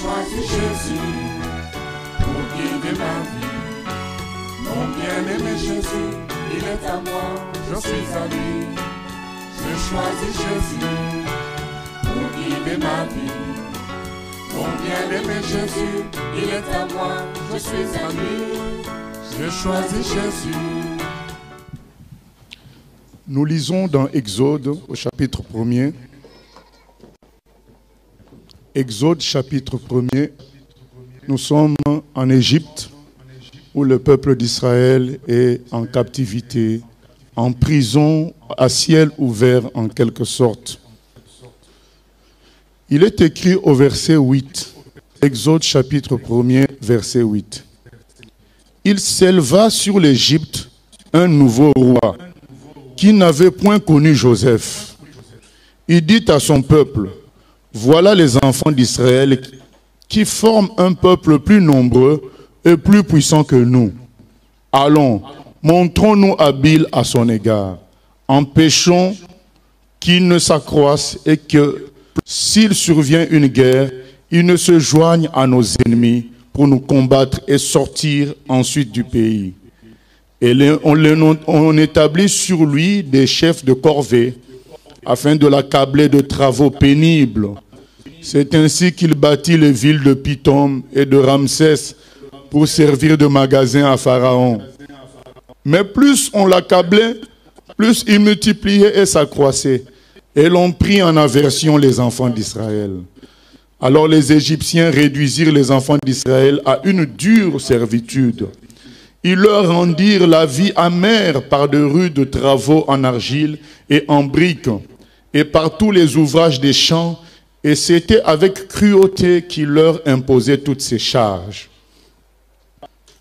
choisi Jésus pour guider ma vie. Mon bien-aimé Jésus, il est à moi, je suis à lui. J'ai choisi Jésus pour guider ma vie. Mon bien-aimé Jésus, il est à moi, je suis à lui. J'ai choisi Jésus. Nous lisons dans Exode au chapitre 1er. Exode chapitre 1er. Nous sommes en Égypte où le peuple d'Israël est en captivité, en prison à ciel ouvert en quelque sorte. Il est écrit au verset 8, Exode chapitre 1er, verset 8. Il s'éleva sur l'Égypte un nouveau roi qui n'avait point connu Joseph. Il dit à son peuple, voilà les enfants d'Israël qui forment un peuple plus nombreux et plus puissant que nous. Allons, montrons-nous habiles à son égard. Empêchons qu'il ne s'accroisse et que, s'il survient une guerre, il ne se joigne à nos ennemis pour nous combattre et sortir ensuite du pays. Et on établit sur lui des chefs de corvée afin de l'accabler de travaux pénibles. C'est ainsi qu'il bâtit les villes de Pithom et de Ramsès pour servir de magasin à Pharaon. Mais plus on l'accablait, plus il multipliait et s'accroissait. Et l'on prit en aversion les enfants d'Israël. Alors les Égyptiens réduisirent les enfants d'Israël à une dure servitude. Ils leur rendirent la vie amère par de rudes travaux en argile et en briques, et par tous les ouvrages des champs, et c'était avec cruauté qu'ils leur imposaient toutes ces charges.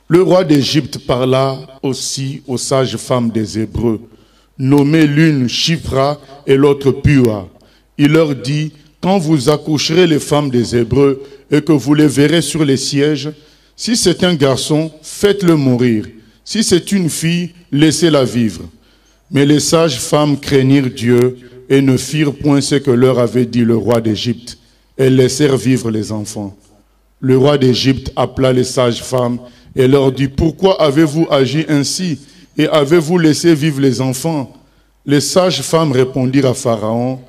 Le roi d'Égypte parla aussi aux sages femmes des Hébreux, nommées l'une Shifra et l'autre Pua. Il leur dit, quand vous accoucherez les femmes des Hébreux et que vous les verrez sur les sièges, si c'est un garçon, faites-le mourir. Si c'est une fille, laissez-la vivre. Mais les sages femmes craignirent Dieu et ne firent point ce que leur avait dit le roi d'Égypte. Elles laissèrent vivre les enfants. Le roi d'Égypte appela les sages femmes et leur dit, pourquoi avez-vous agi ainsi et avez-vous laissé vivre les enfants? Les sages femmes répondirent à Pharaon,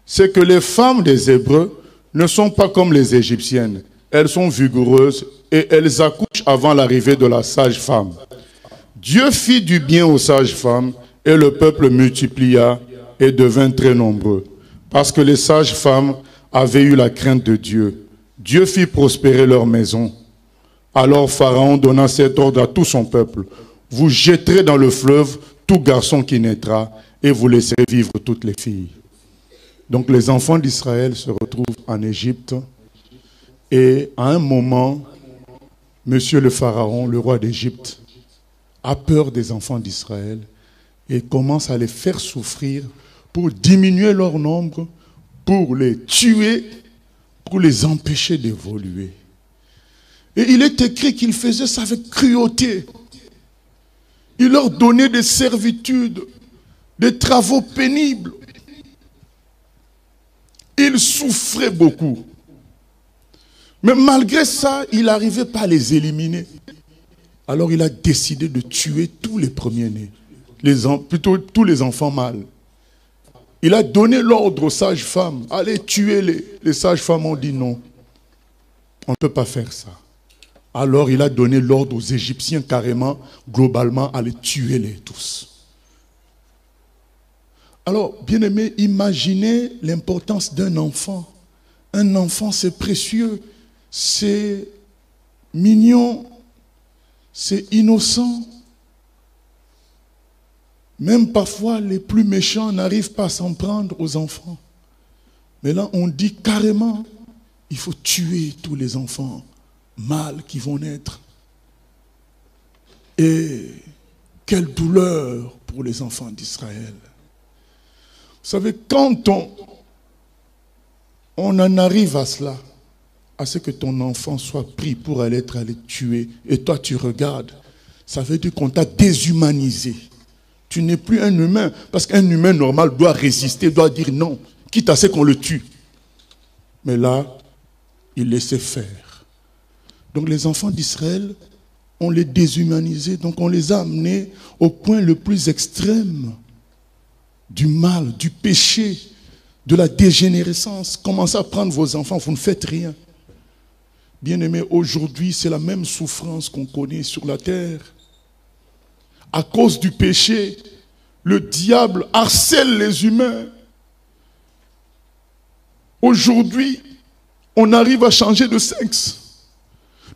c'est que les femmes des Hébreux ne sont pas comme les Égyptiennes. Elles sont vigoureuses et elles accouchent avant l'arrivée de la sage-femme. Dieu fit du bien aux sages-femmes et le peuple multiplia et devint très nombreux. Parce que les sages-femmes avaient eu la crainte de Dieu. Dieu fit prospérer leur maison. Alors Pharaon donna cet ordre à tout son peuple. Vous jetterez dans le fleuve tout garçon qui naîtra et vous laisserez vivre toutes les filles. Donc les enfants d'Israël se retrouvent en Égypte. Et à un moment, Monsieur le Pharaon, le roi d'Égypte, a peur des enfants d'Israël et commence à les faire souffrir pour diminuer leur nombre, pour les tuer, pour les empêcher d'évoluer. Et il est écrit qu'il faisait ça avec cruauté. Il leur donnait des servitudes, des travaux pénibles. Il souffrait beaucoup. Mais malgré ça, il n'arrivait pas à les éliminer. Alors il a décidé de tuer tous les premiers-nés, plutôt tous les enfants mâles. Il a donné l'ordre aux sages-femmes, allez tuer les sages-femmes ont dit non, on ne peut pas faire ça. Alors il a donné l'ordre aux Égyptiens carrément, globalement, à les tuer les tous. Alors, bien-aimés, imaginez l'importance d'un enfant. Un enfant, c'est précieux, c'est mignon, c'est innocent. Même parfois, les plus méchants n'arrivent pas à s'en prendre aux enfants. Mais là, on dit carrément, il faut tuer tous les enfants mâles qui vont naître. Et quelle douleur pour les enfants d'Israël. Vous savez, quand on en arrive à cela, à ce que ton enfant soit pris pour aller tuer, et toi tu regardes, ça veut dire qu'on t'a déshumanisé. Tu n'es plus un humain, parce qu'un humain normal doit résister, doit dire non, quitte à ce qu'on le tue. Mais là, il laissait faire. Donc les enfants d'Israël, on les déshumanisait, donc on les a amenés au point le plus extrême du mal, du péché, de la dégénérescence. Commencez à prendre vos enfants, vous ne faites rien. Bien-aimés, aujourd'hui, c'est la même souffrance qu'on connaît sur la terre. À cause du péché, le diable harcèle les humains. Aujourd'hui, on arrive à changer de sexe.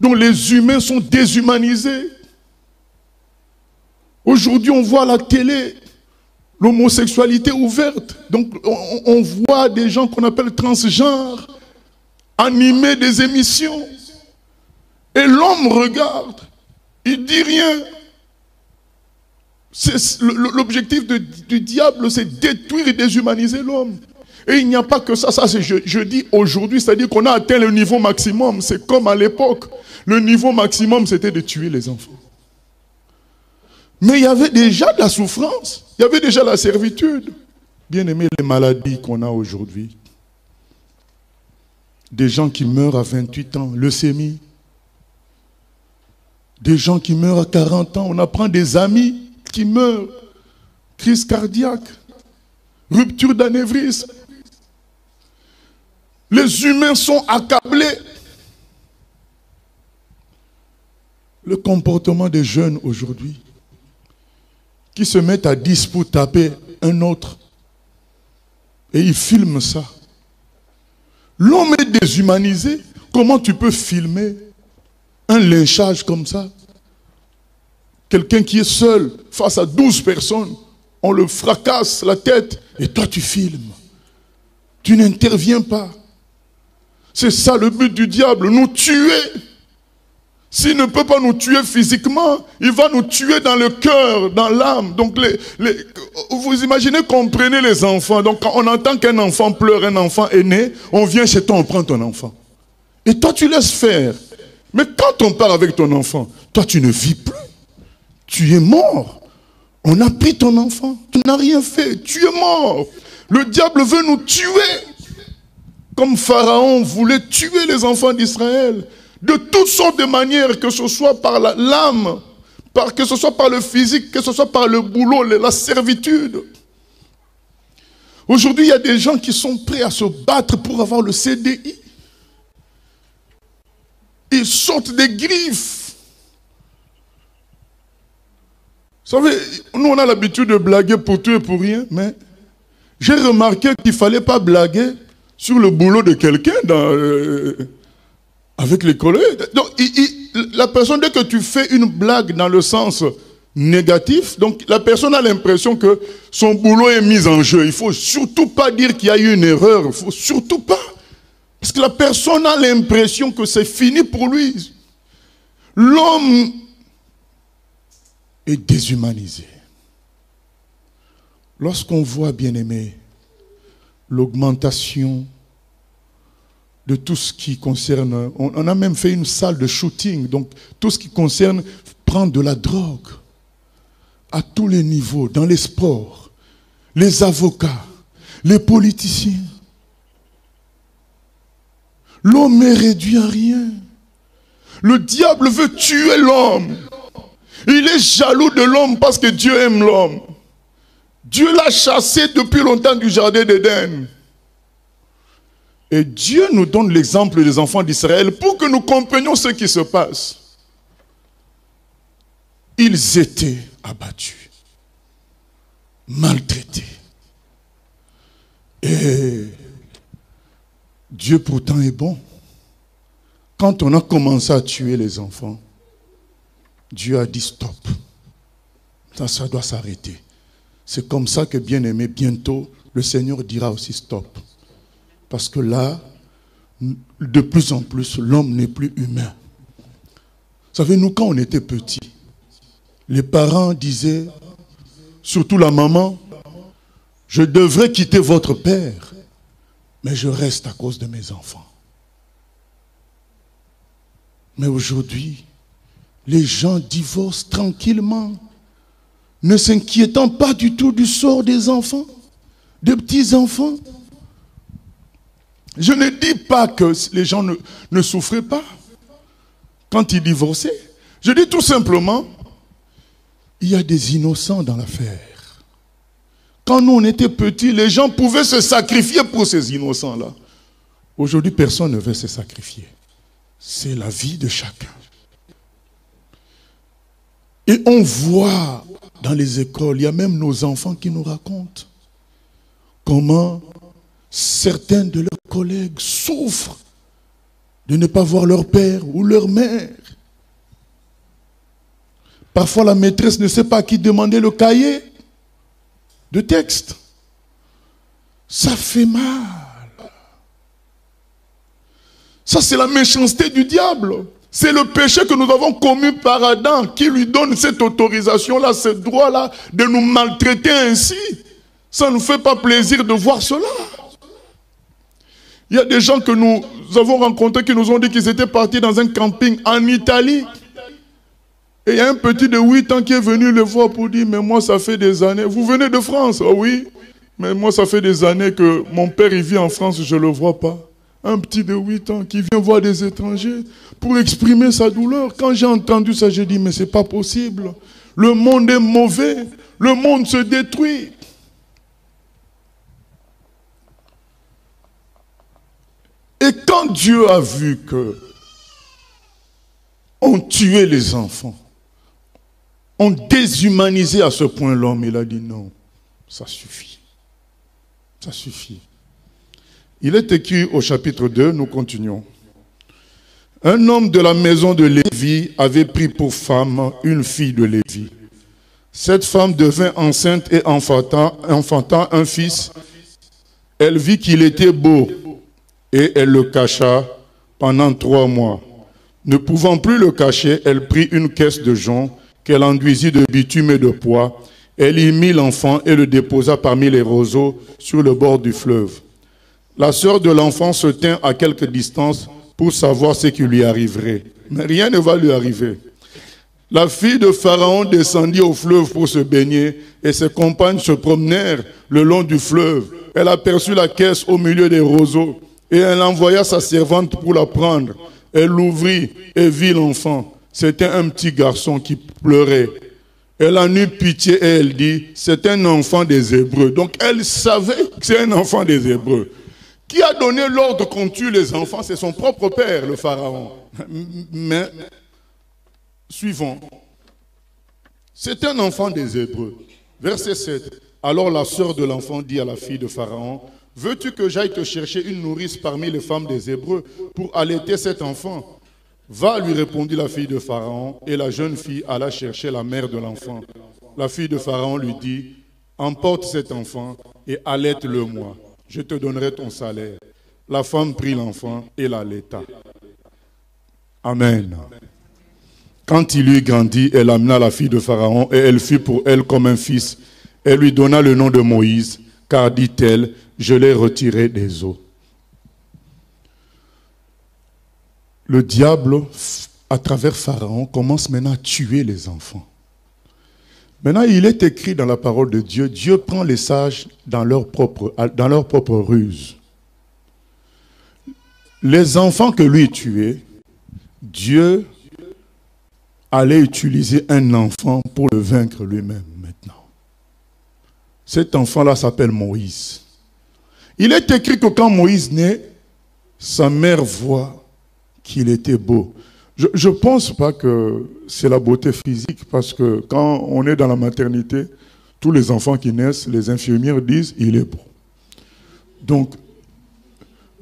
Donc les humains sont déshumanisés. Aujourd'hui, on voit à la télé l'homosexualité ouverte. Donc on voit des gens qu'on appelle transgenres animer des émissions. Et l'homme regarde, il dit rien. L'objectif du diable, c'est détruire et déshumaniser l'homme. Et il n'y a pas que ça, je dis aujourd'hui, c'est-à-dire qu'on a atteint le niveau maximum. C'est comme à l'époque, le niveau maximum c'était de tuer les enfants. Mais il y avait déjà de la souffrance, il y avait déjà la servitude. Bien aimé, les maladies qu'on a aujourd'hui. Des gens qui meurent à 28 ans, leucémie. Des gens qui meurent à 40 ans, on apprend des amis qui meurent, crise cardiaque, rupture d'anévrisme. Les humains sont accablés. Le comportement des jeunes aujourd'hui, qui se mettent à 10 pour taper un autre, et ils filment ça. L'homme est déshumanisé. Comment tu peux filmer un lynchage comme ça? Quelqu'un qui est seul face à 12 personnes, on le fracasse la tête et toi tu filmes. Tu n'interviens pas. C'est ça le but du diable, nous tuer. S'il ne peut pas nous tuer physiquement, il va nous tuer dans le cœur, dans l'âme. Donc vous imaginez, comprenez les enfants. Donc quand on entend qu'un enfant pleure, un enfant est né, on vient chez toi, on prend ton enfant. Et toi tu laisses faire. Mais quand on part avec ton enfant, toi tu ne vis plus. Tu es mort. On a pris ton enfant. Tu n'as rien fait. Tu es mort. Le diable veut nous tuer. Comme Pharaon voulait tuer les enfants d'Israël. De toutes sortes de manières, que ce soit par l'âme, que ce soit par le physique, que ce soit par le boulot, la servitude. Aujourd'hui, il y a des gens qui sont prêts à se battre pour avoir le CDI. Ils sortent des griffes. Vous savez, nous on a l'habitude de blaguer pour tout et pour rien, mais j'ai remarqué qu'il ne fallait pas blaguer sur le boulot de quelqu'un avec les collègues. Donc, la personne, dès que tu fais une blague dans le sens négatif, donc la personne a l'impression que son boulot est mis en jeu. Il ne faut surtout pas dire qu'il y a eu une erreur, il ne faut surtout pas. Parce que la personne a l'impression que c'est fini pour lui. L'homme est déshumanisé. Lorsqu'on voit, bien aimé, l'augmentation de tout ce qui concerne, on a même fait une salle de shooting, donc tout ce qui concerne prendre de la drogue à tous les niveaux, dans les sports, les avocats, les politiciens. L'homme est réduit à rien. Le diable veut tuer l'homme. Il est jaloux de l'homme parce que Dieu aime l'homme. Dieu l'a chassé depuis longtemps du jardin d'Éden. Et Dieu nous donne l'exemple des enfants d'Israël pour que nous comprenions ce qui se passe. Ils étaient abattus, maltraités. Et Dieu pourtant est bon. Quand on a commencé à tuer les enfants, Dieu a dit stop. Ça doit s'arrêter. C'est comme ça que, bien aimé, bientôt, le Seigneur dira aussi stop. Parce que là, de plus en plus, l'homme n'est plus humain. Vous savez, nous, quand on était petits, les parents disaient, surtout la maman, je devrais quitter votre père, mais je reste à cause de mes enfants. Mais aujourd'hui, les gens divorcent tranquillement, ne s'inquiétant pas du tout du sort des enfants, des petits-enfants. Je ne dis pas que les gens ne souffraient pas quand ils divorçaient. Je dis tout simplement, il y a des innocents dans l'affaire. Quand nous on était petits, les gens pouvaient se sacrifier pour ces innocents-là. Aujourd'hui, personne ne veut se sacrifier. C'est la vie de chacun. Et on voit dans les écoles, il y a même nos enfants qui nous racontent comment certains de leurs collègues souffrent de ne pas voir leur père ou leur mère. Parfois, la maîtresse ne sait pas à qui demander le cahier de texte. Ça fait mal. Ça, c'est la méchanceté du diable. C'est le péché que nous avons commis par Adam qui lui donne cette autorisation-là, ce droit-là de nous maltraiter ainsi. Ça ne nous fait pas plaisir de voir cela. Il y a des gens que nous avons rencontrés qui nous ont dit qu'ils étaient partis dans un camping en Italie. Et il y a un petit de 8 ans qui est venu le voir pour dire, mais moi ça fait des années, vous venez de France? Ah oui, mais moi ça fait des années que mon père il vit en France, je ne le vois pas. Un petit de 8 ans qui vient voir des étrangers pour exprimer sa douleur. Quand j'ai entendu ça, j'ai dit, mais c'est pas possible. Le monde est mauvais, le monde se détruit. Et quand Dieu a vu que on tuait les enfants, on déshumanisait à ce point l'homme, il a dit non, ça suffit. Ça suffit. Il est écrit au chapitre 2, nous continuons. Un homme de la maison de Lévi avait pris pour femme une fille de Lévi. Cette femme devint enceinte et enfanta un fils. Elle vit qu'il était beau et elle le cacha pendant 3 mois. Ne pouvant plus le cacher, elle prit une caisse de jonc qu'elle enduisit de bitume et de pois. Elle y mit l'enfant et le déposa parmi les roseaux sur le bord du fleuve. La sœur de l'enfant se tint à quelque distance pour savoir ce qui lui arriverait. Mais rien ne va lui arriver. La fille de Pharaon descendit au fleuve pour se baigner et ses compagnes se promenèrent le long du fleuve. Elle aperçut la caisse au milieu des roseaux et elle envoya sa servante pour la prendre. Elle l'ouvrit et vit l'enfant. C'était un petit garçon qui pleurait. Elle en eut pitié et elle dit, c'est un enfant des Hébreux. Donc elle savait que c'est un enfant des Hébreux. Qui a donné l'ordre qu'on tue les enfants? C'est son propre père, le Pharaon. Mais, suivons. C'est un enfant des Hébreux. Verset 7. Alors la sœur de l'enfant dit à la fille de Pharaon, veux-tu que j'aille te chercher une nourrice parmi les femmes des Hébreux pour allaiter cet enfant? Va, lui répondit la fille de Pharaon, et la jeune fille alla chercher la mère de l'enfant. La fille de Pharaon lui dit, emporte cet enfant et allaite-le-moi. Je te donnerai ton salaire. La femme prit l'enfant et l'allaita. Amen. Quand il eut grandi, elle amena la fille de Pharaon et elle fut pour elle comme un fils. Elle lui donna le nom de Moïse, car dit-elle, je l'ai retiré des eaux. Le diable, à travers Pharaon, commence maintenant à tuer les enfants. Maintenant, il est écrit dans la parole de Dieu, Dieu prend les sages dans leur propre ruse. Les enfants que lui tuait, Dieu allait utiliser un enfant pour le vaincre lui-même maintenant. Cet enfant-là s'appelle Moïse. Il est écrit que quand Moïse naît, sa mère voit qu'il était beau. Je ne pense pas que c'est la beauté physique, parce que quand on est dans la maternité, tous les enfants qui naissent, les infirmières disent « il est beau ». Donc,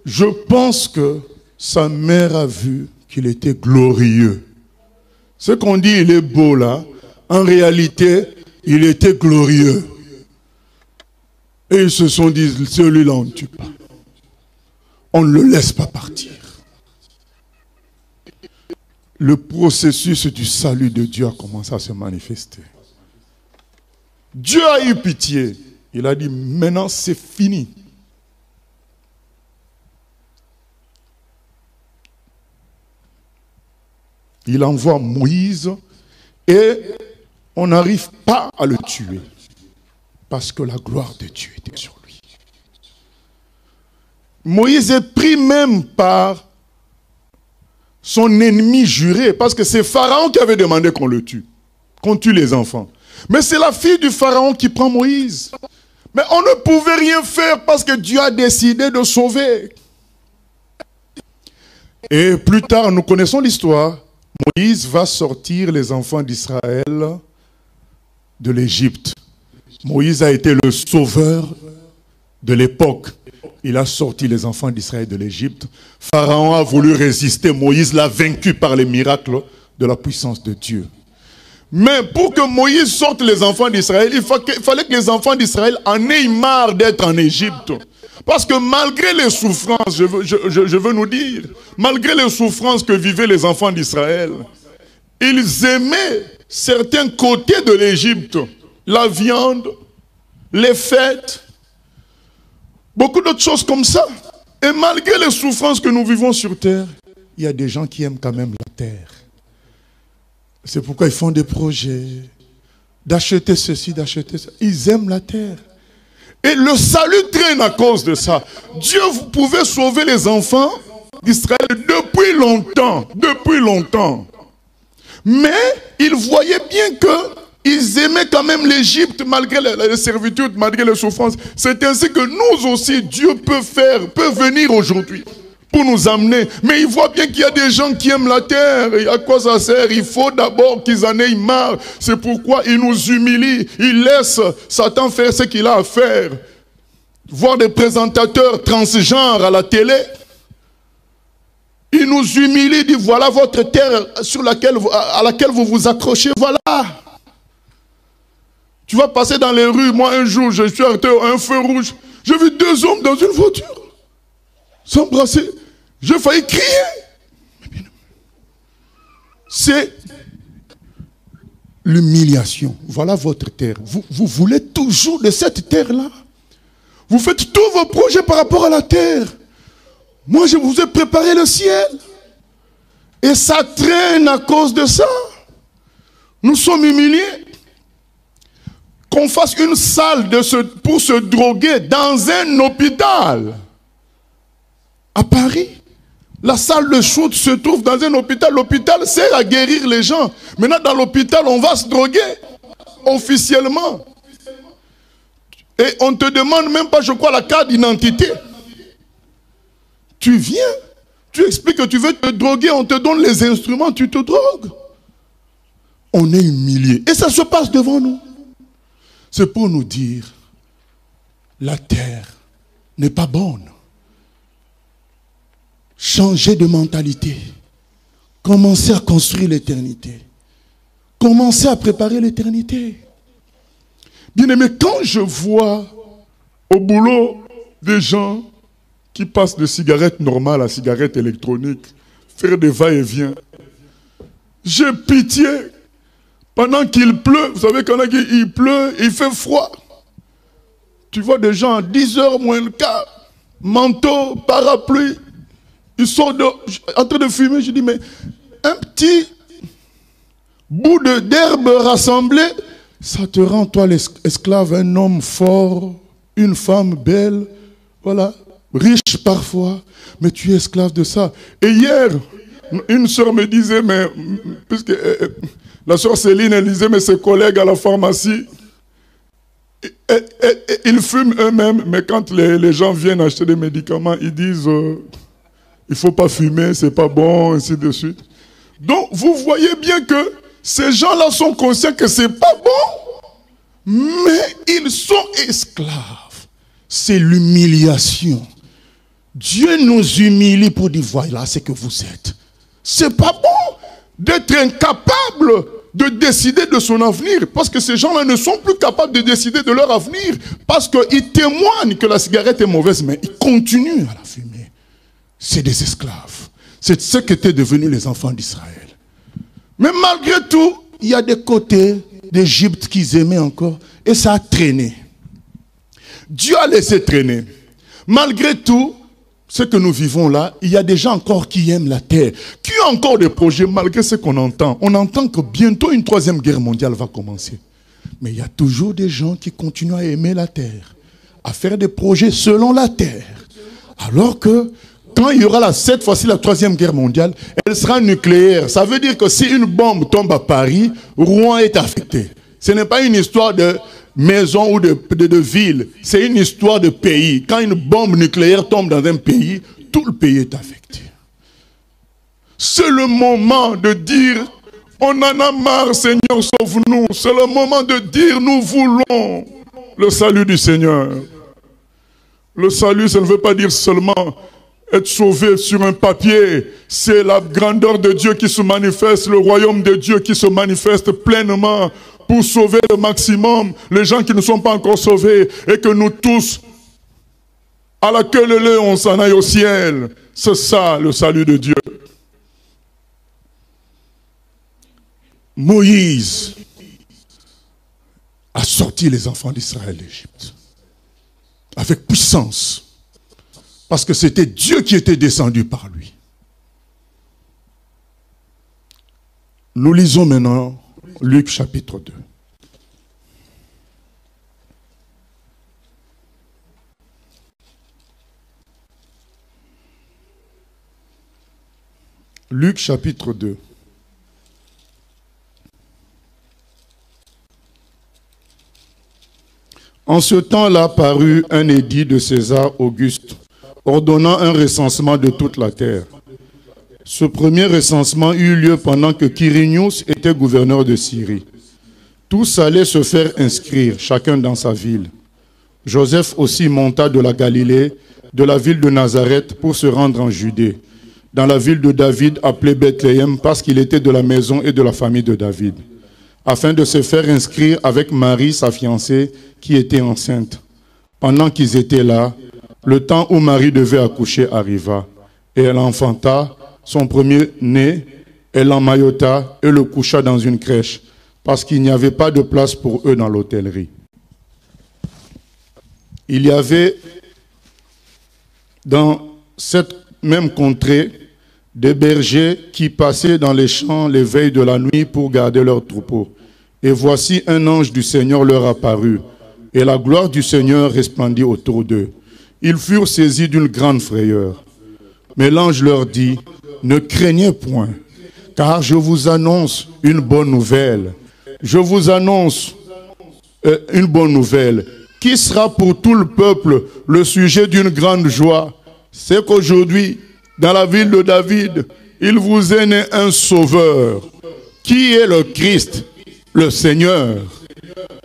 je pense que sa mère a vu qu'il était glorieux. Ce qu'on dit « il est beau » là, en réalité, il était glorieux. Et ils se sont dit « celui-là, on ne tue pas. On ne le laisse pas partir ». Le processus du salut de Dieu a commencé à se manifester. Dieu a eu pitié. Il a dit, maintenant c'est fini. Il envoie Moïse et on n'arrive pas à le tuer parce que la gloire de Dieu était sur lui. Moïse est pris même par son ennemi juré, parce que c'est Pharaon qui avait demandé qu'on le tue, qu'on tue les enfants. Mais c'est la fille du Pharaon qui prend Moïse. Mais on ne pouvait rien faire parce que Dieu a décidé de sauver. Et plus tard, nous connaissons l'histoire. Moïse va sortir les enfants d'Israël de l'Égypte. Moïse a été le sauveur de l'époque. Il a sorti les enfants d'Israël de l'Égypte. Pharaon a voulu résister. Moïse l'a vaincu par les miracles de la puissance de Dieu. Mais pour que Moïse sorte les enfants d'Israël, il fallait que les enfants d'Israël en aient marre d'être en Égypte. Parce que malgré les souffrances, je veux nous dire, malgré les souffrances que vivaient les enfants d'Israël, ils aimaient certains côtés de l'Égypte. La viande, les fêtes, beaucoup d'autres choses comme ça. Et malgré les souffrances que nous vivons sur terre, il y a des gens qui aiment quand même la terre. C'est pourquoi ils font des projets d'acheter ceci, d'acheter ça. Ils aiment la terre. Et le salut traîne à cause de ça. Dieu, vous pouvez sauver les enfants d'Israël depuis longtemps. Depuis longtemps. Mais ils voyaient bien qu'ils aimaient quand même l'Égypte malgré les servitudes, malgré les souffrances. C'est ainsi que nous aussi, Dieu peut venir aujourd'hui pour nous amener. Mais il voit bien qu'il y a des gens qui aiment la terre. Et à quoi ça sert? Il faut d'abord qu'ils en aient marre. C'est pourquoi il nous humilie. Il laisse Satan faire ce qu'il a à faire. Voir des présentateurs transgenres à la télé. Il nous humilie, dit voilà votre terre à laquelle vous vous accrochez. Voilà. Tu vas passer dans les rues. Moi un jour, je suis arrêté à un feu rouge. J'ai vu deux hommes dans une voiture s'embrasser. J'ai failli crier. C'est l'humiliation. Voilà votre terre. Vous voulez toujours de cette terre-là. Vous faites tous vos projets par rapport à la terre. Moi, je vous ai préparé le ciel. Et ça traîne à cause de ça. Nous sommes humiliés. Qu'on fasse une salle pour se droguer dans un hôpital. À Paris, la salle de shoot se trouve dans un hôpital. L'hôpital sert à guérir les gens. Maintenant, dans l'hôpital, on va se droguer. Officiellement. Et on ne te demande même pas, je crois, la carte d'identité. Tu viens, tu expliques que tu veux te droguer, on te donne les instruments, tu te drogues. On est humilié. Et ça se passe devant nous. C'est pour nous dire, la terre n'est pas bonne. Changez de mentalité. Commencez à construire l'éternité. Commencez à préparer l'éternité. Bien aimé, quand je vois au boulot des gens qui passent de cigarettes normales à cigarettes électroniques, faire des va-et-vient, j'ai pitié. Pendant qu'il pleut, vous savez quand il pleut, il fait froid. Tu vois des gens à 10h moins le quart, manteau, parapluie, ils sont en train de fumer. Je dis, mais un petit bout d'herbe rassemblée, ça te rend, toi, l'esclave, un homme fort, une femme belle, voilà, riche parfois, mais tu es esclave de ça. Et hier, une sœur me disait, mais, puisque la sœur Céline, elle disait, mais ses collègues à la pharmacie, ils fument eux-mêmes, mais quand les gens viennent acheter des médicaments, ils disent, il ne faut pas fumer, c'est pas bon, ainsi de suite. Donc, vous voyez bien que ces gens-là sont conscients que c'est pas bon, mais ils sont esclaves. C'est l'humiliation. Dieu nous humilie pour dire, voilà ce que vous êtes. C'est pas bon d'être incapable de décider de son avenir, parce que ces gens-là ne sont plus capables de décider de leur avenir, parce qu'ils témoignent que la cigarette est mauvaise, mais ils continuent à la fumer. C'est des esclaves. C'est ce qu'étaient devenus les enfants d'Israël. Mais malgré tout, il y a des côtés d'Égypte qu'ils aimaient encore, et ça a traîné. Dieu a laissé traîner. Malgré tout, ce que nous vivons là, il y a des gens encore qui aiment la terre, qui ont encore des projets malgré ce qu'on entend. On entend que bientôt une 3e guerre mondiale va commencer. Mais il y a toujours des gens qui continuent à aimer la terre, à faire des projets selon la terre, à Alors que quand il y aura cette fois-ci la troisième guerre mondiale, elle sera nucléaire. Ça veut dire que si une bombe tombe à Paris, Rouen est affecté. Ce n'est pas une histoire de maison ou de ville, c'est une histoire de pays. Quand une bombe nucléaire tombe dans un pays, tout le pays est affecté. C'est le moment de dire, on en a marre, Seigneur, sauve-nous. C'est le moment de dire, nous voulons le salut du Seigneur. Le salut, ça ne veut pas dire seulement être sauvé sur un papier. C'est la grandeur de Dieu qui se manifeste, le royaume de Dieu qui se manifeste pleinement pour sauver le maximum les gens qui ne sont pas encore sauvés et que nous tous, à la queue leu, on s'en aille au ciel. C'est ça le salut de Dieu. Moïse a sorti les enfants d'Israël d'Égypte avec puissance. Parce que c'était Dieu qui était descendu par lui. Nous lisons maintenant Luc chapitre 2. Luc chapitre 2. En ce temps-là parut un édit de César Auguste, ordonnant un recensement de toute la terre. Ce premier recensement eut lieu pendant que Quirinius était gouverneur de Syrie. Tous allaient se faire inscrire, chacun dans sa ville. Joseph aussi monta de la Galilée, de la ville de Nazareth, pour se rendre en Judée, dans la ville de David appelée Bethléem, parce qu'il était de la maison et de la famille de David, afin de se faire inscrire avec Marie, sa fiancée, qui était enceinte. Pendant qu'ils étaient là, le temps où Marie devait accoucher arriva, et elle enfanta son premier-né, elle l'emmaillota et le coucha dans une crèche, parce qu'il n'y avait pas de place pour eux dans l'hôtellerie. Il y avait dans cette même contrée des bergers qui passaient dans les champs les veilles de la nuit pour garder leurs troupeaux. Et voici un ange du Seigneur leur apparut, et la gloire du Seigneur resplendit autour d'eux. Ils furent saisis d'une grande frayeur. Mais l'ange leur dit, « Ne craignez point, car je vous annonce une bonne nouvelle. Je vous annonce une bonne nouvelle, qui sera pour tout le peuple le sujet d'une grande joie. C'est qu'aujourd'hui, dans la ville de David, il vous est né un sauveur, qui est le Christ, le Seigneur.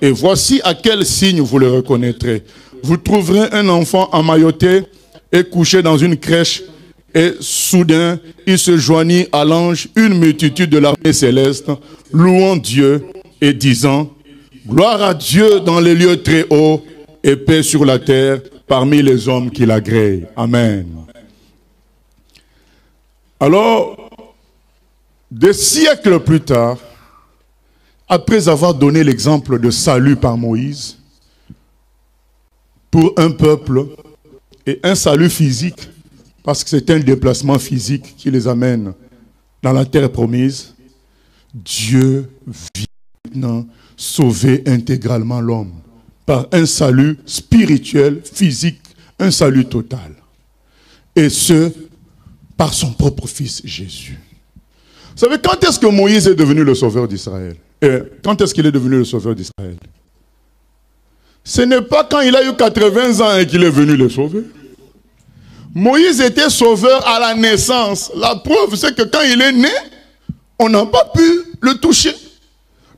Et voici à quel signe vous le reconnaîtrez. Vous trouverez un enfant emmailloté et couché dans une crèche. Et soudain, il se joignit à l'ange une multitude de l'armée céleste, louant Dieu et disant, « Gloire à Dieu dans les lieux très hauts et paix sur la terre parmi les hommes qui l'agréent. » Amen. Alors, des siècles plus tard, après avoir donné l'exemple de salut par Moïse, pour un peuple et un salut physique, parce que c'est un déplacement physique qui les amène dans la terre promise, Dieu vient maintenant sauver intégralement l'homme par un salut spirituel, physique, un salut total. Et ce, par son propre fils Jésus. Vous savez, quand est-ce que Moïse est devenu le sauveur d'Israël? Quand est-ce qu'il est devenu le sauveur d'Israël? Ce n'est pas quand il a eu 80 ans et qu'il est venu le sauver. Moïse était sauveur à la naissance. La preuve, c'est que quand il est né, on n'a pas pu le toucher.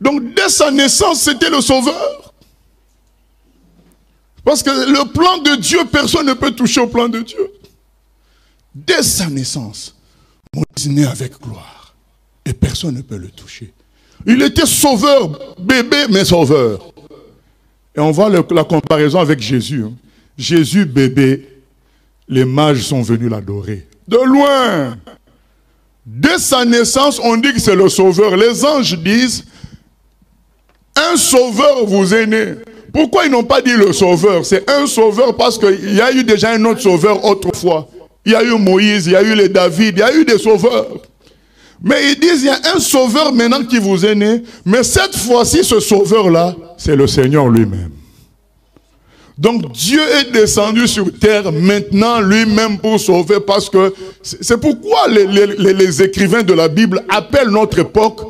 Donc, dès sa naissance, c'était le sauveur. Parce que le plan de Dieu, personne ne peut toucher au plan de Dieu. Dès sa naissance, Moïse naît avec gloire. Et personne ne peut le toucher. Il était sauveur, bébé, mais sauveur. Et on voit la comparaison avec Jésus. Jésus, bébé, les mages sont venus l'adorer. De loin. Dès sa naissance, on dit que c'est le sauveur. Les anges disent, un sauveur vous est né. Pourquoi ils n'ont pas dit le sauveur? C'est un sauveur parce qu'il y a eu déjà un autre sauveur autrefois. Il y a eu Moïse, il y a eu les David, il y a eu des sauveurs. Mais ils disent, il y a un sauveur maintenant qui vous est né. Mais cette fois-ci, ce sauveur-là, c'est le Seigneur lui-même. Donc Dieu est descendu sur terre maintenant lui-même pour sauver, parce que c'est pourquoi les écrivains de la Bible appellent notre époque.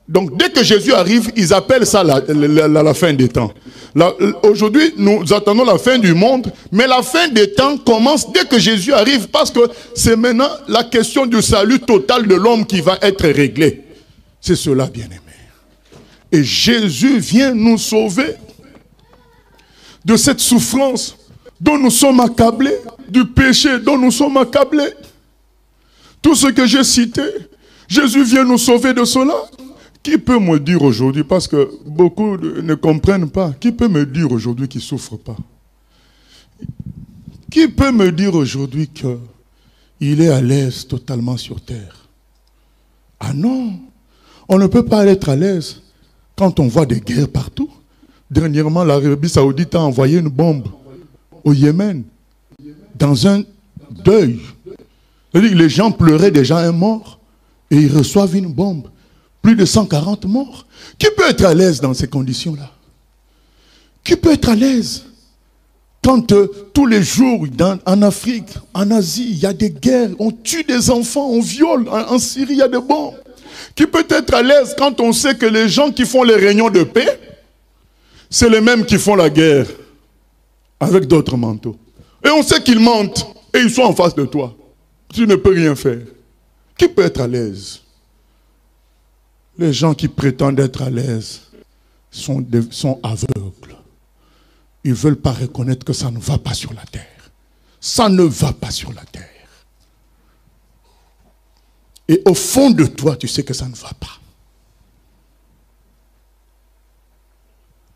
Donc dès que Jésus arrive, ils appellent ça la fin des temps. Aujourd'hui, nous attendons la fin du monde, mais la fin des temps commence dès que Jésus arrive, parce que c'est maintenant la question du salut total de l'homme qui va être réglée. C'est cela, bien-aimé. Et Jésus vient nous sauver de cette souffrance dont nous sommes accablés, du péché dont nous sommes accablés. Tout ce que j'ai cité, Jésus vient nous sauver de cela. Qui peut me dire aujourd'hui, parce que beaucoup ne comprennent pas, qui peut me dire aujourd'hui qu'il ne souffre pas? Qui peut me dire aujourd'hui qu'il est à l'aise totalement sur terre? Ah non, on ne peut pas être à l'aise quand on voit des guerres partout. Dernièrement, l'Arabie Saoudite a envoyé une bombe au Yémen, dans un deuil. C'est-à-dire que les gens pleuraient déjà un mort, et ils reçoivent une bombe. Plus de 140 morts. Qui peut être à l'aise dans ces conditions-là? Qui peut être à l'aise quand tous les jours, en Afrique, en Asie, il y a des guerres, on tue des enfants, on viole, en Syrie, il y a des bombes. Qui peut être à l'aise quand on sait que les gens qui font les réunions de paix, c'est les mêmes qui font la guerre avec d'autres manteaux. Et on sait qu'ils mentent et ils sont en face de toi. Tu ne peux rien faire. Qui peut être à l'aise? Les gens qui prétendent être à l'aise sont aveugles. Ils ne veulent pas reconnaître que ça ne va pas sur la terre. Ça ne va pas sur la terre. Et au fond de toi, tu sais que ça ne va pas.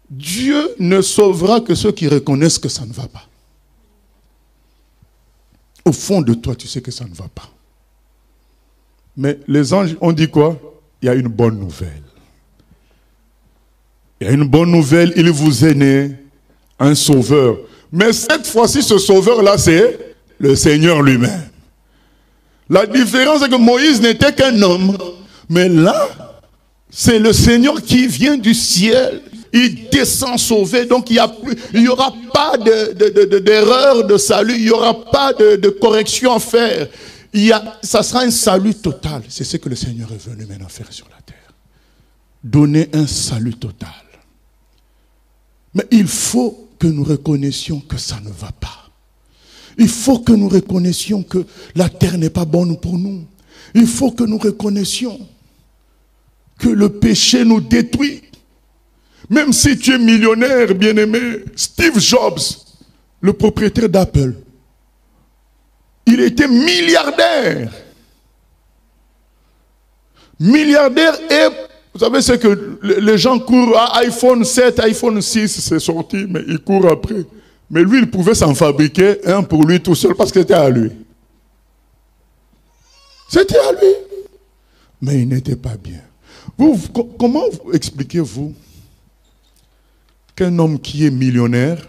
Dieu ne sauvera que ceux qui reconnaissent que ça ne va pas. Au fond de toi, tu sais que ça ne va pas. Mais les anges ont dit quoi? Il y a une bonne nouvelle. Il y a une bonne nouvelle, il vous est né un sauveur. Mais cette fois-ci, ce sauveur-là, c'est le Seigneur lui-même. La différence, c'est que Moïse n'était qu'un homme. Mais là, c'est le Seigneur qui vient du ciel. Il descend sauver. Donc, il n'y aura pas d'erreur de salut. Il n'y aura pas de correction à faire. Ça sera un salut total. C'est ce que le Seigneur est venu maintenant faire sur la terre. Donner un salut total. Mais il faut que nous reconnaissions que ça ne va pas. Il faut que nous reconnaissions que la terre n'est pas bonne pour nous. Il faut que nous reconnaissions que le péché nous détruit. Même si tu es millionnaire, bien-aimé, Steve Jobs, le propriétaire d'Apple, il était milliardaire. Milliardaire, et vous savez ce que les gens courent à iPhone 7, iPhone 6, c'est sorti, mais ils courent après. Mais lui, il pouvait s'en fabriquer un pour lui tout seul parce que c'était à lui. C'était à lui. Mais il n'était pas bien. Comment expliquez-vous qu'un homme qui est millionnaire,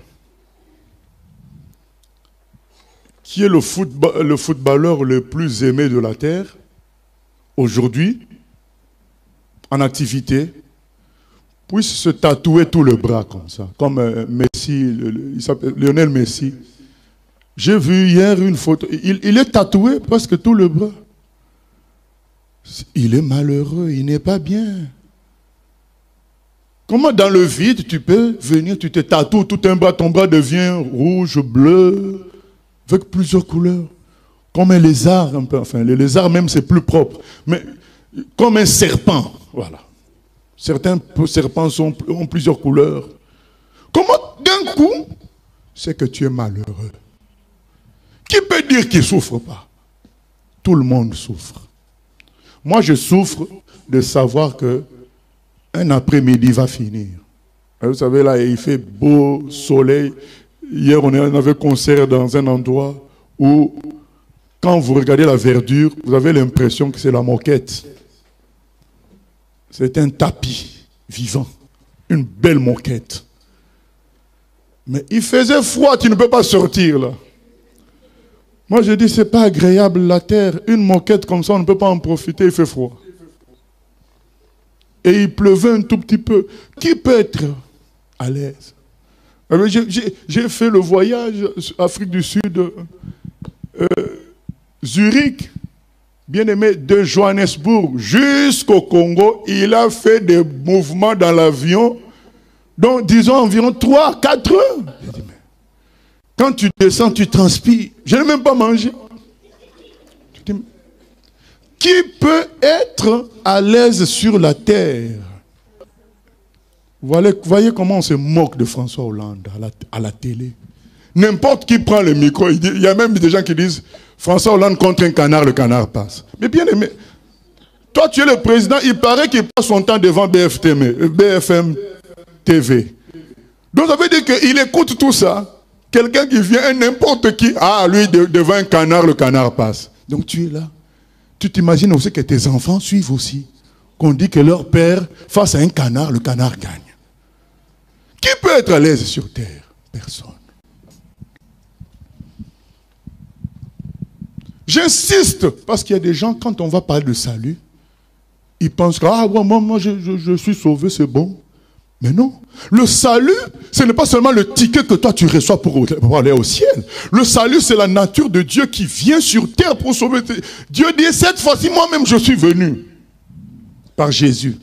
qui est le footballeur le plus aimé de la terre, aujourd'hui, en activité, puisse se tatouer tout le bras comme ça, comme Messi, il s'appelle Lionel Messi. J'ai vu hier une photo, il est tatoué presque tout le bras. Il est malheureux, il n'est pas bien. Comment dans le vide tu peux venir, tu te tatoues tout un bras, ton bras devient rouge, bleu, avec plusieurs couleurs. Comme un lézard, un peu, enfin les lézards même c'est plus propre, mais comme un serpent, voilà. Certains serpents ont plusieurs couleurs. Comment d'un coup, c'est que tu es malheureux? Qui peut dire qu'il ne souffre pas? Tout le monde souffre. Moi je souffre de savoir que un après-midi va finir. Vous savez là, il fait beau, soleil. Hier on avait concert dans un endroit où quand vous regardez la verdure, vous avez l'impression que c'est la moquette. C'est un tapis vivant, une belle moquette. Mais il faisait froid, tu ne peux pas sortir là. Moi je dis, c'est pas agréable la terre. Une moquette comme ça, on ne peut pas en profiter, il fait froid. Et il pleuvait un tout petit peu. Qui peut être à l'aise? J'ai fait le voyage Afrique du Sud, Zurich, bien aimé, de Johannesburg jusqu'au Congo. Il a fait des mouvements dans l'avion, donc disons environ 3-4 heures. J'ai dit, mais quand tu descends, tu transpires. Je n'ai même pas mangé. Je dis, qui peut être à l'aise sur la terre? Voyez comment on se moque de François Hollande à la télé. N'importe qui prend le micro, il y a même des gens qui disent François Hollande contre un canard, le canard passe. Mais bien aimé, toi tu es le président, il paraît qu'il passe son temps devant BFM TV. Donc ça veut dire qu'il écoute tout ça. Quelqu'un qui vient, n'importe qui, lui devant un canard, le canard passe. Donc tu es là. Tu t'imagines aussi que tes enfants suivent aussi. Qu'on dit que leur père, face à un canard, le canard gagne. Qui peut être à l'aise sur terre? Personne. J'insiste, parce qu'il y a des gens, quand on va parler de salut, ils pensent que moi je suis sauvé, c'est bon. Mais non. Le salut, ce n'est pas seulement le ticket que toi tu reçois pour aller au ciel. Le salut, c'est la nature de Dieu qui vient sur terre pour sauver. Dieu dit, cette fois-ci, moi-même, je suis venu par Jésus.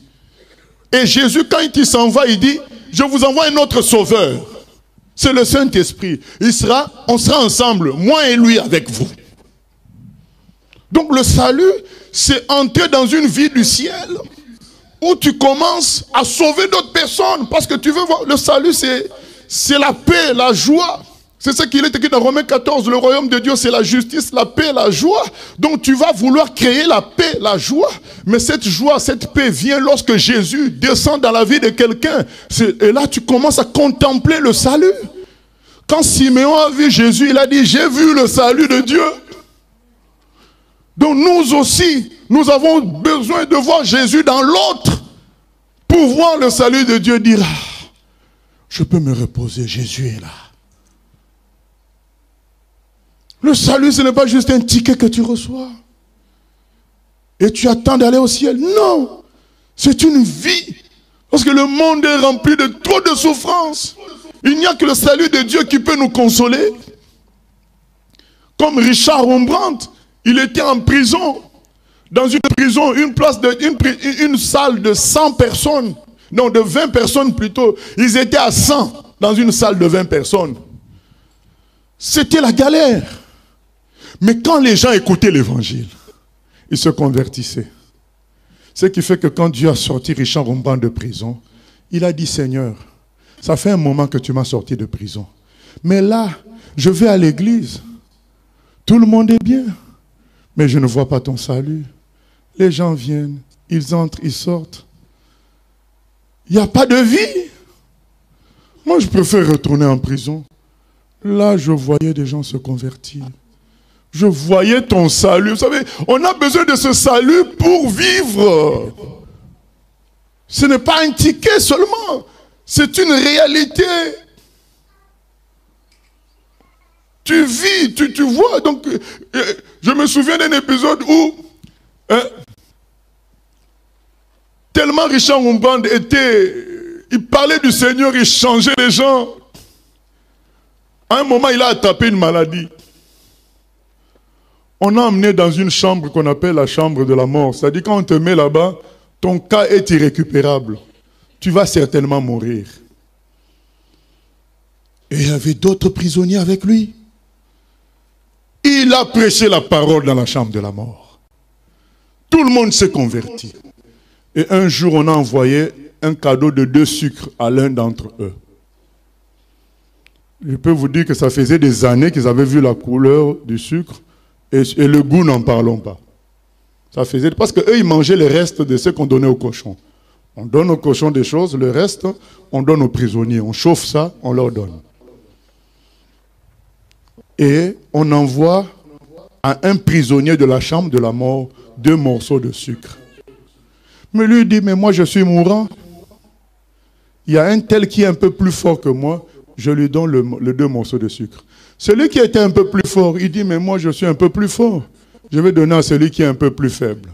Et Jésus, quand il s'en va, il dit, je vous envoie un autre sauveur. C'est le Saint-Esprit. On sera ensemble, moi et lui avec vous. Donc le salut, c'est entrer dans une vie du ciel où tu commences à sauver d'autres personnes. Parce que tu veux voir, le salut, c'est la paix, la joie. C'est ce qu'il est écrit dans Romains 14. Le royaume de Dieu, c'est la justice, la paix, la joie. Donc tu vas vouloir créer la paix, la joie. Mais cette joie, cette paix vient lorsque Jésus descend dans la vie de quelqu'un. Et là, tu commences à contempler le salut. Quand Siméon a vu Jésus, il a dit, j'ai vu le salut de Dieu. Donc nous aussi, nous avons besoin de voir Jésus dans l'autre pour voir le salut de Dieu, dire, je peux me reposer, Jésus est là. Le salut, ce n'est pas juste un ticket que tu reçois. Et tu attends d'aller au ciel. Non, c'est une vie. Parce que le monde est rempli de trop de souffrances. Il n'y a que le salut de Dieu qui peut nous consoler. Comme Richard Rembrandt, il était en prison. Dans une prison, une salle de 100 personnes. Non, de 20 personnes plutôt. Ils étaient à 100 dans une salle de 20 personnes. C'était la galère. Mais quand les gens écoutaient l'évangile, ils se convertissaient. Ce qui fait que quand Dieu a sorti Richard Rembrandt de prison, il a dit, Seigneur, ça fait un moment que tu m'as sorti de prison. Mais là, je vais à l'église. Tout le monde est bien. Mais je ne vois pas ton salut. Les gens viennent, ils entrent, ils sortent. Il n'y a pas de vie. Moi, je préfère retourner en prison. Là, je voyais des gens se convertir. Je voyais ton salut. Vous savez, on a besoin de ce salut pour vivre. Ce n'est pas un ticket seulement. C'est une réalité. Tu vis, tu vois. Donc, je me souviens d'un épisode où tellement Richard Rembrandt il parlait du Seigneur, il changeait les gens. À un moment, il a attrapé une maladie. On a emmené dans une chambre qu'on appelle la chambre de la mort. C'est-à-dire quand on te met là-bas, ton cas est irrécupérable. Tu vas certainement mourir. Et il y avait d'autres prisonniers avec lui. Il a prêché la parole dans la chambre de la mort. Tout le monde s'est converti. Et un jour, on a envoyé un cadeau de 2 sucres à l'un d'entre eux. Je peux vous dire que ça faisait des années qu'ils avaient vu la couleur du sucre et le goût, n'en parlons pas. Ça faisait, parce qu'eux, ils mangeaient les restes de ce qu'on donnait aux cochons. On donne aux cochons des choses, le reste, on donne aux prisonniers. On chauffe ça, on leur donne. Et on envoie à un prisonnier de la chambre de la mort 2 morceaux de sucre. Mais lui dit, mais moi je suis mourant. Il y a un tel qui est un peu plus fort que moi, je lui donne les 2 morceaux de sucre. Celui qui était un peu plus fort, il dit, mais moi je suis un peu plus fort. Je vais donner à celui qui est un peu plus faible.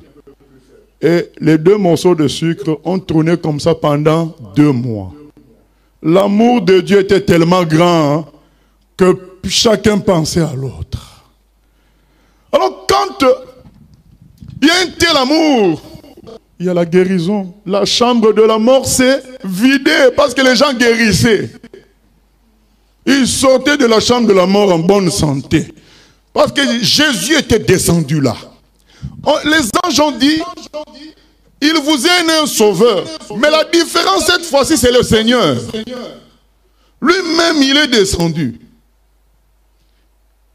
Et les 2 morceaux de sucre ont tourné comme ça pendant 2 mois. L'amour de Dieu était tellement grand hein, que chacun pensait à l'autre. Alors quand il y a un tel amour, il y a la guérison. La chambre de la mort s'est vidée parce que les gens guérissaient. Ils sortaient de la chambre de la mort en bonne santé. Parce que Jésus était descendu là. Les anges ont dit, il vous est né un sauveur. Mais la différence cette fois-ci, c'est le Seigneur. Lui-même, il est descendu.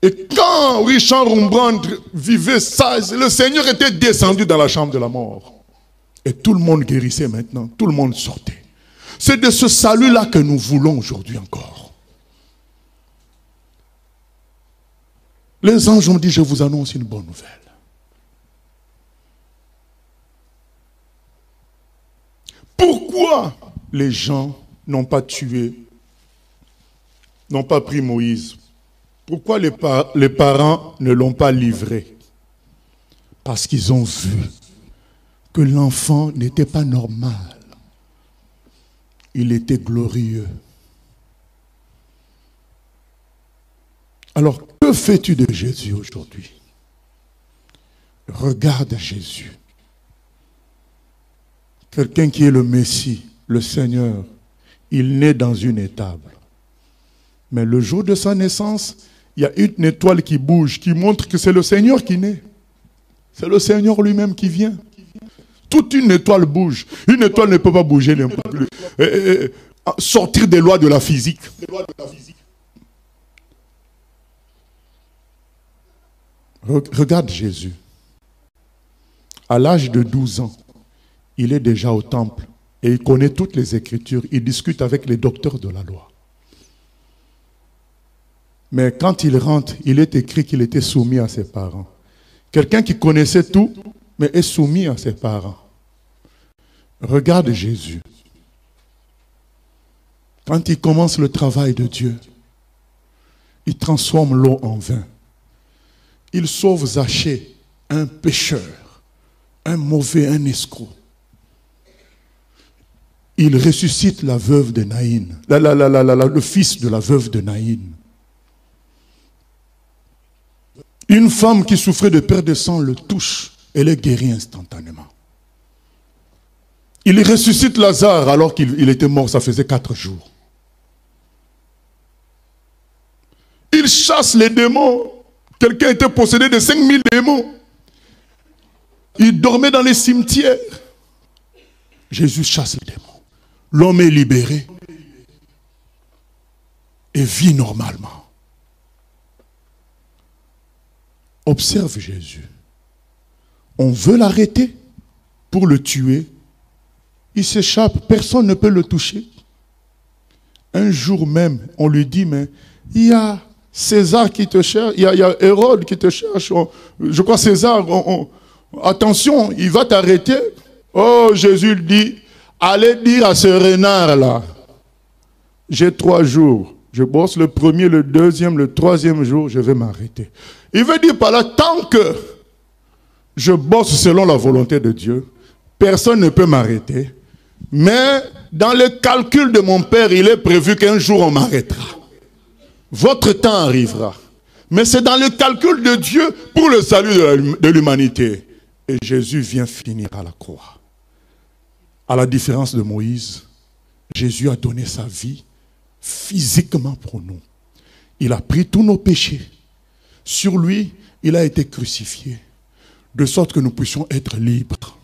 Et quand Richard Rembrandt vivait ça, le Seigneur était descendu dans la chambre de la mort. Et tout le monde guérissait maintenant. Tout le monde sortait. C'est de ce salut-là que nous voulons aujourd'hui encore. Les anges ont dit, je vous annonce une bonne nouvelle. Pourquoi les gens n'ont pas tué, n'ont pas pris Moïse? Pourquoi les parents ne l'ont pas livré? Parce qu'ils ont vu que l'enfant n'était pas normal. Il était glorieux. Alors, que fais-tu de Jésus aujourd'hui? Regarde Jésus. Quelqu'un qui est le Messie, le Seigneur, il naît dans une étable. Mais le jour de sa naissance, il y a une étoile qui bouge, qui montre que c'est le Seigneur qui naît. C'est le Seigneur lui-même qui vient. Toute une étoile bouge. Une étoile ne peut pas bouger n'importe plus. Sortir des lois de la physique. Regarde Jésus. À l'âge de 12 ans, il est déjà au temple et il connaît toutes les Écritures. Il discute avec les docteurs de la loi. Mais quand il rentre, il est écrit qu'il était soumis à ses parents. Quelqu'un qui connaissait tout, mais est soumis à ses parents. Regarde Jésus. Quand il commence le travail de Dieu, il transforme l'eau en vin. Il sauve Zachée, un pécheur, un mauvais, un escroc. Il ressuscite la veuve de Naïn, le fils de la veuve de Naïn. Une femme qui souffrait de perte de sang le touche, elle est guérie instantanément. Il ressuscite Lazare alors qu'il était mort, ça faisait 4 jours. Il chasse les démons. Quelqu'un était possédé de 5000 démons. Il dormait dans les cimetières. Jésus chasse les démons. L'homme est libéré et vit normalement. Observe Jésus. On veut l'arrêter pour le tuer. Il s'échappe, personne ne peut le toucher. Un jour même, on lui dit, mais il y a César qui te cherche, il y a Hérode qui te cherche. Je crois César, attention, il va t'arrêter. Oh, Jésus dit, allez dire à ce renard-là, j'ai 3 jours. Je bosse le premier, le deuxième, le troisième jour, je vais m'arrêter. Il veut dire par là, tant que je bosse selon la volonté de Dieu, personne ne peut m'arrêter. Mais dans le calcul de mon Père, il est prévu qu'un jour on m'arrêtera. Votre temps arrivera. Mais c'est dans le calcul de Dieu pour le salut de l'humanité. Et Jésus vient finir à la croix. À la différence de Moïse, Jésus a donné sa vie physiquement pour nous. Il a pris tous nos péchés. Sur lui, il a été crucifié. De sorte que nous puissions être libres.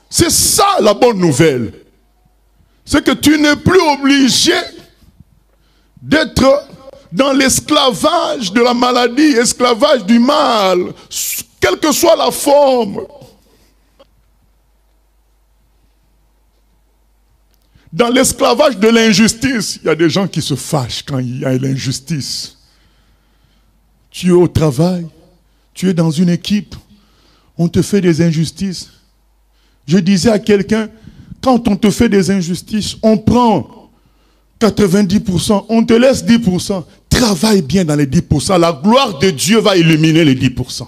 C'est ça la bonne nouvelle. C'est que tu n'es plus obligé d'être dans l'esclavage de la maladie, esclavage du mal, quelle que soit la forme. Dans l'esclavage de l'injustice, il y a des gens qui se fâchent quand il y a l'injustice. Tu es au travail, tu es dans une équipe, on te fait des injustices. Je disais à quelqu'un, quand on te fait des injustices, on prend 90%, on te laisse 10%. Travaille bien dans les 10%. La gloire de Dieu va illuminer les 10%.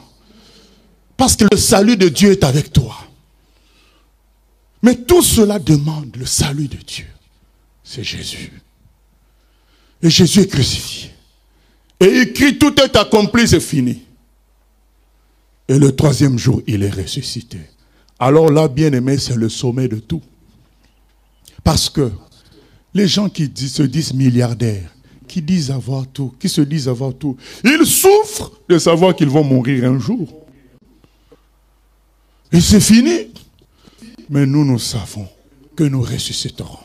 Parce que le salut de Dieu est avec toi. Mais tout cela demande le salut de Dieu. c'est Jésus. Et Jésus est crucifié. Et il crie, tout est accompli, c'est fini. Et le troisième jour, il est ressuscité. Alors là, bien aimé, c'est le sommet de tout. Parce que les gens qui se disent milliardaires, qui se disent avoir tout, ils souffrent de savoir qu'ils vont mourir un jour. Et c'est fini. Mais nous savons que nous ressusciterons.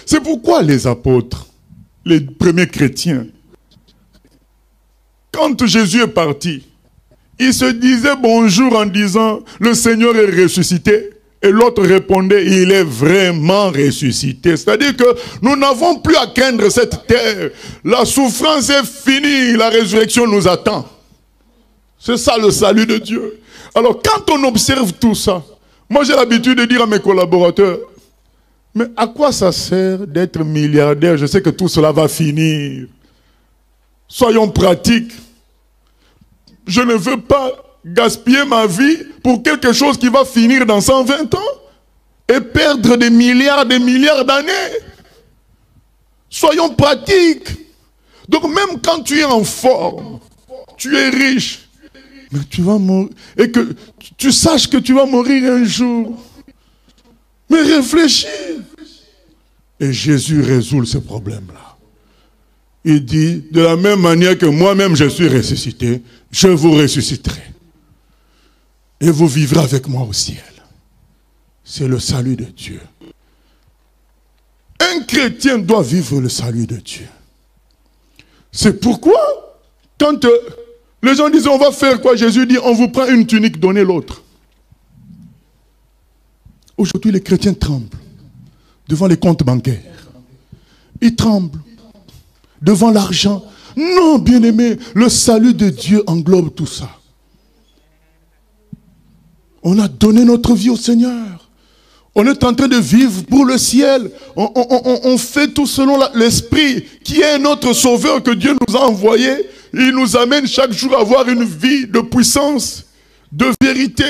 C'est pourquoi les apôtres, les premiers chrétiens, quand Jésus est parti, ils se disaient bonjour en disant le Seigneur est ressuscité. Et l'autre répondait, il est vraiment ressuscité. C'est-à-dire que nous n'avons plus à craindre cette terre. La souffrance est finie, la résurrection nous attend. C'est ça le salut de Dieu. Alors quand on observe tout ça, moi j'ai l'habitude de dire à mes collaborateurs, mais à quoi ça sert d'être milliardaire? Je sais que tout cela va finir. Soyons pratiques. Je ne veux pas gaspiller ma vie pour quelque chose qui va finir dans 120 ans et perdre des milliards d'années. Soyons pratiques. Donc même quand tu es en forme, tu es riche, mais tu vas mourir, et que tu saches que tu vas mourir un jour. Mais réfléchis. Et Jésus résout ce problème-là. Il dit, de la même manière que moi-même je suis ressuscité, je vous ressusciterai. Et vous vivrez avec moi au ciel. C'est le salut de Dieu. Un chrétien doit vivre le salut de Dieu. C'est pourquoi, quand les gens disent on va faire quoi, Jésus dit on vous prend une tunique, donnez l'autre. Aujourd'hui les chrétiens tremblent devant les comptes bancaires. Ils tremblent devant l'argent. Non, bien-aimé, le salut de Dieu englobe tout ça. On a donné notre vie au Seigneur. On est en train de vivre pour le ciel. On fait tout selon l'Esprit qui est notre sauveur que Dieu nous a envoyé. Il nous amène chaque jour à avoir une vie de puissance, de vérité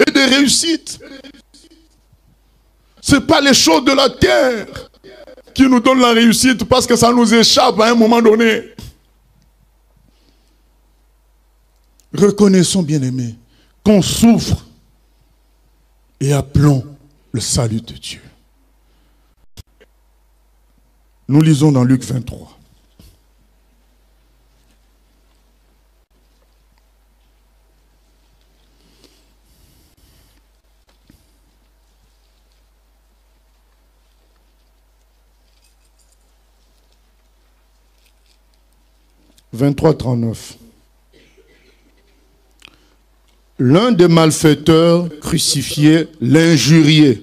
et de réussite. Ce n'est pas les choses de la terre qui nous donnent la réussite parce que ça nous échappe à un moment donné. Reconnaissons, bien-aimés, qu'on souffre et appelons le salut de Dieu. Nous lisons dans Luc 23. « 23-39. L'un des malfaiteurs crucifiés l'injuriait,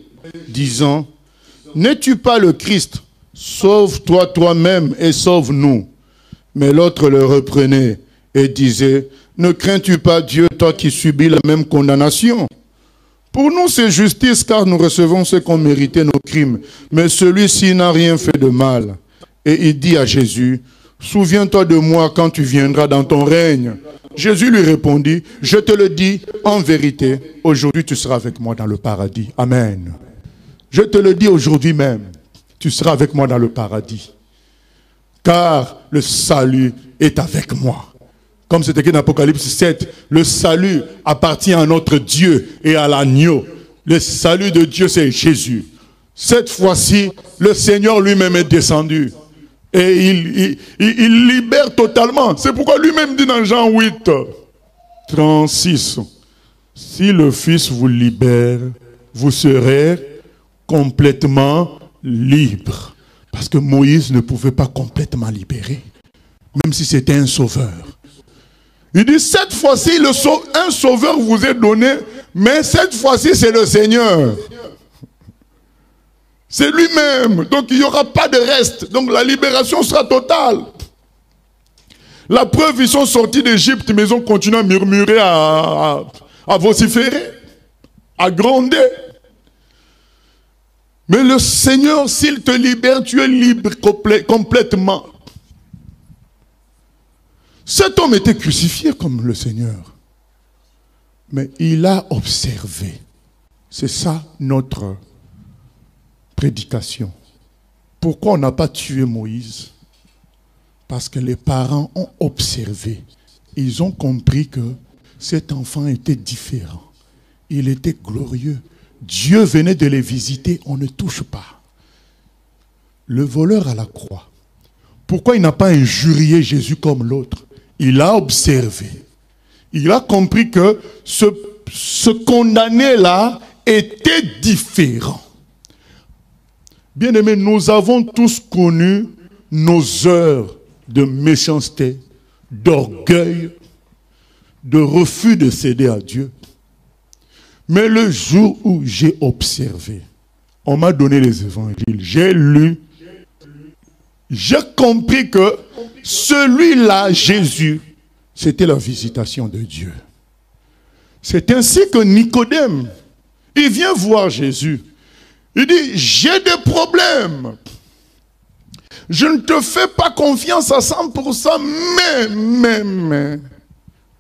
disant, « N'es-tu pas le Christ? Sauve-toi toi-même et sauve-nous. » Mais l'autre le reprenait et disait, « Ne crains-tu pas Dieu, toi qui subis la même condamnation? Pour nous c'est justice, car nous recevons ce qu'ont mérité nos crimes. Mais celui-ci n'a rien fait de mal. » Et il dit à Jésus, « Souviens-toi de moi quand tu viendras dans ton règne. » Jésus lui répondit, « Je te le dis en vérité, aujourd'hui tu seras avec moi dans le paradis. » Amen. Je te le dis aujourd'hui même, tu seras avec moi dans le paradis. Car le salut est avec moi. Comme c'est écrit dans Apocalypse 7, le salut appartient à notre Dieu et à l'agneau. Le salut de Dieu, c'est Jésus. Cette fois-ci, le Seigneur lui-même est descendu. Et il libère totalement. C'est pourquoi lui-même dit dans Jean 8, 36, « Si le Fils vous libère, vous serez complètement libre. » Parce que Moïse ne pouvait pas complètement libérer, même si c'était un sauveur. Il dit, cette fois-ci, un sauveur vous est donné, mais cette fois-ci, c'est le Seigneur. C'est lui-même. Donc, il n'y aura pas de reste. Donc, la libération sera totale. La preuve, ils sont sortis d'Égypte, mais ils ont continué à murmurer, à vociférer, à gronder. Mais le Seigneur, s'il te libère, tu es libre complètement. Cet homme était crucifié comme le Seigneur. Mais il a observé. C'est ça notre prédication. Pourquoi on n'a pas tué Moïse? Parce que les parents ont observé. Ils ont compris que cet enfant était différent. Il était glorieux. Dieu venait de les visiter, on ne touche pas. Le voleur à la croix, pourquoi il n'a pas injurié Jésus comme l'autre? Il a observé. Il a compris que ce condamné-là était différent. Bien-aimés, nous avons tous connu nos heures de méchanceté, d'orgueil, de refus de céder à Dieu. Mais le jour où j'ai observé, on m'a donné les évangiles, j'ai lu, j'ai compris que celui-là, Jésus, c'était la visitation de Dieu. C'est ainsi que Nicodème, il vient voir Jésus. Il dit, j'ai des problèmes. Je ne te fais pas confiance à 100%, mais,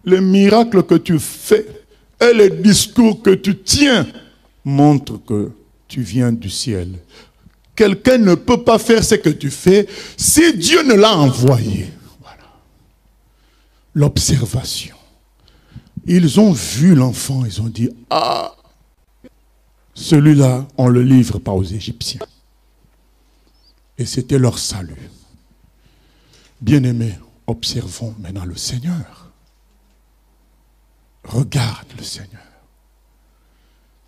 les miracles que tu fais et les discours que tu tiens montrent que tu viens du ciel. Quelqu'un ne peut pas faire ce que tu fais si Dieu ne l'a envoyé. Voilà. L'observation. Ils ont vu l'enfant, ils ont dit, ah, celui-là, on ne le livre pas aux Égyptiens. Et c'était leur salut. Bien-aimés, observons maintenant le Seigneur. Regarde le Seigneur,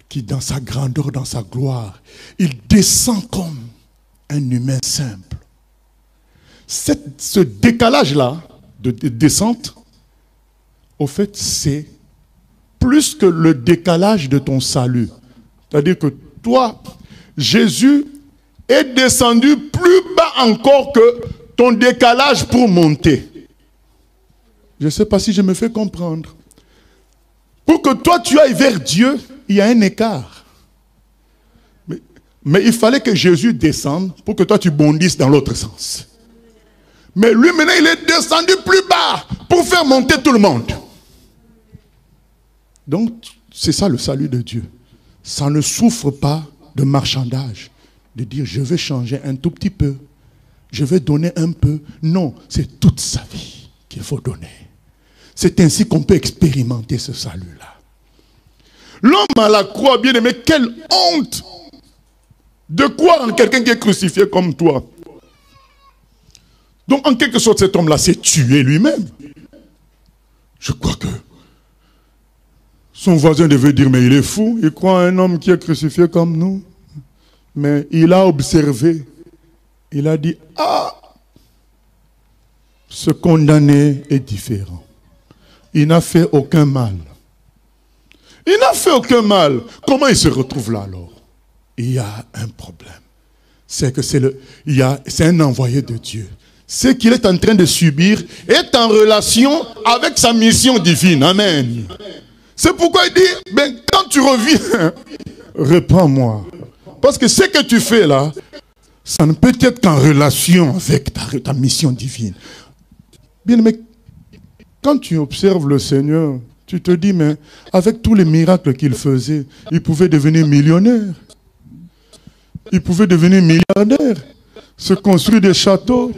qui dans sa grandeur, dans sa gloire, il descend comme un humain simple. Ce décalage-là de descente, au fait, c'est plus que le décalage de ton salut. C'est-à-dire que toi, Jésus est descendu plus bas encore que ton décalage pour monter. Je ne sais pas si je me fais comprendre. Pour que toi tu ailles vers Dieu, il y a un écart. Mais il fallait que Jésus descende pour que toi tu bondisses dans l'autre sens. Mais lui maintenant il est descendu plus bas pour faire monter tout le monde. Donc c'est ça le salut de Dieu. Ça ne souffre pas de marchandage. De dire je vais changer un tout petit peu. Je vais donner un peu. Non, c'est toute sa vie qu'il faut donner. C'est ainsi qu'on peut expérimenter ce salut-là. L'homme à la croix, bien aimé, quelle honte de croire en quelqu'un qui est crucifié comme toi. Donc en quelque sorte, cet homme-là s'est tué lui-même. Je crois que son voisin devait dire, mais il est fou, il croit à un homme qui est crucifié comme nous. Mais il a observé, il a dit, ah, ce condamné est différent. Il n'a fait aucun mal. Il n'a fait aucun mal. Comment il se retrouve là alors? Il y a un problème. C'est que c'est un envoyé de Dieu. Ce qu'il est en train de subir est en relation avec sa mission divine. Amen. C'est pourquoi il dit, ben, quand tu reviens, reprends-moi. Parce que ce que tu fais là, ça ne peut être qu'en relation avec ta mission divine. Bien aimé, quand tu observes le Seigneur, tu te dis, mais avec tous les miracles qu'il faisait, il pouvait devenir millionnaire. Il pouvait devenir milliardaire, se construire des châteaux,